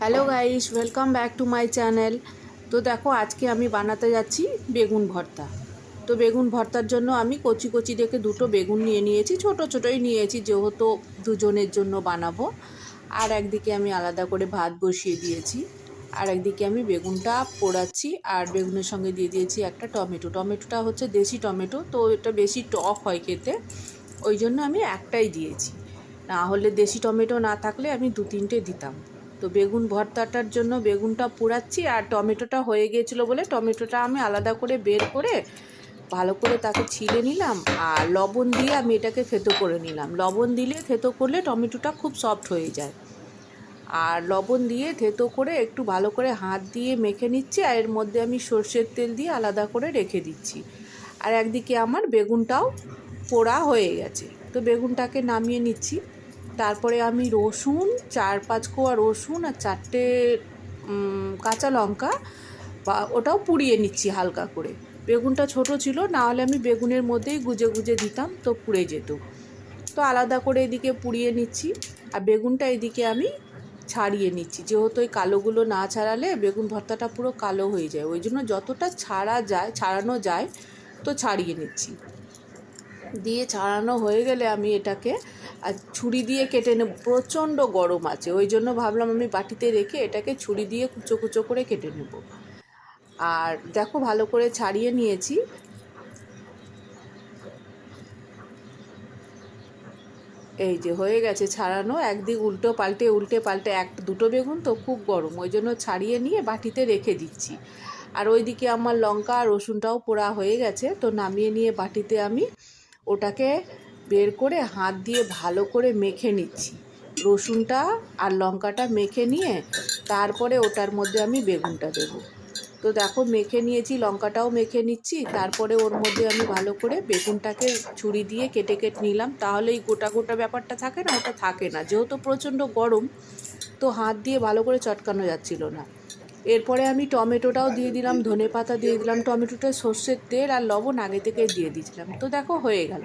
Hello guys, welcome back to my channel. তো দেখো, আজকে আমি বানাতে যাচ্ছি বেগুন ভর্তা। তো বেগুন ভর্তার জন্য আমি কচি কচি দেখে দুটো বেগুন নিয়ে নিয়েছি, ছোটো ছোটোই নিয়েছি যেহেতু দুজনের জন্য বানাবো। আর একদিকে আমি আলাদা করে ভাত বসিয়ে দিয়েছি, আর একদিকে আমি বেগুনটা পোড়াচ্ছি। আর বেগুনের সঙ্গে দিয়ে দিয়েছি একটা টমেটো। টমেটোটা হচ্ছে দেশি টমেটো, তো এটা বেশি টক হয় খেতে, ওই জন্য আমি একটাই দিয়েছি। না হলে দেশি টমেটো না থাকলে আমি দু তিনটে দিতাম। তো বেগুন ভর্তাটার জন্য বেগুনটা পোড়াচ্ছি, আর টমেটোটা হয়ে গিয়েছিলো বলে টমেটোটা আমি আলাদা করে বের করে ভালো করে তাকে ছিলে নিলাম, আর লবণ দিয়ে আমি এটাকে থেতো করে নিলাম। লবণ দিলে থেতো করলে টমেটোটা খুব সফট হয়ে যায়। আর লবণ দিয়ে থেতো করে একটু ভালো করে হাত দিয়ে মেখে নিচ্ছি, আর এর মধ্যে আমি সর্ষের তেল দিয়ে আলাদা করে রেখে দিচ্ছি। আর একদিকে আমার বেগুনটাও পোড়া হয়ে গেছে, তো বেগুনটাকে নামিয়ে নিচ্ছি। তারপরে আমি রসুন, 4-5 কোয়া রসুন আর 4টে কাঁচা লঙ্কা বা ওটাও পুড়িয়ে নিচ্ছি হালকা করে। বেগুনটা ছোট ছিল, না হলে আমি বেগুনের মধ্যেই গুজে গুজে দিতাম, তো পুড়ে যেত। তো আলাদা করে এদিকে পুড়িয়ে নিচ্ছি, আর বেগুনটা এদিকে আমি ছাড়িয়ে নিচ্ছি। যেহেতু ওই কালোগুলো না ছাড়ালে বেগুন ভর্তাটা পুরো কালো হয়ে যায়, ওই জন্য যতটা ছাড়ানো যায় তো ছাড়িয়ে নিচ্ছি। দিয়ে ছাড়ানো হয়ে গেলে আমি এটাকে আর ছুরি দিয়ে কেটে নেব। প্রচণ্ড গরম আছে, ওই জন্য ভাবলাম আমি বাটিতে রেখে এটাকে ছুরি দিয়ে কুচো কুচো করে কেটে নেব। আর দেখো, ভালো করে ছাড়িয়ে নিয়েছি। এই যে হয়ে গেছে ছাড়ানো। একদিক উল্টে পাল্টে দুটো বেগুন তো খুব গরম, ওই জন্য ছাড়িয়ে নিয়ে বাটিতে রেখে দিচ্ছি। আর ওইদিকে আমার লঙ্কা আর রসুনটাও পোড়া হয়ে গেছে, তো নামিয়ে নিয়ে বাটিতে আমি ওটাকে বের করে হাত দিয়ে ভালো করে মেখে নিচ্ছি। রসুনটা আর লঙ্কাটা মেখে নিয়ে তারপরে ওটার মধ্যে আমি বেগুনটা দেবো। তো দেখো, মেখে নিয়েছি, লঙ্কাটাও মেখে নিচ্ছি। তারপরে ওর মধ্যে আমি ভালো করে বেগুনটাকে ছুরি দিয়ে কেটে কেটে নিলাম, তাহলে এই গোটা গোটা ব্যাপারটা থাকে না, ওটা থাকে না। যেহেতু প্রচণ্ড গরম, তো হাত দিয়ে ভালো করে চটকানো যাচ্ছিল না। এরপরে আমি টমেটোটাও দিয়ে দিলাম, ধনেপাতা দিয়ে দিলাম। টমেটোটা সর্ষের তেল আর লবণ আগে থেকে দিয়ে দিয়েছিলাম। তো দেখো, হয়ে গেল।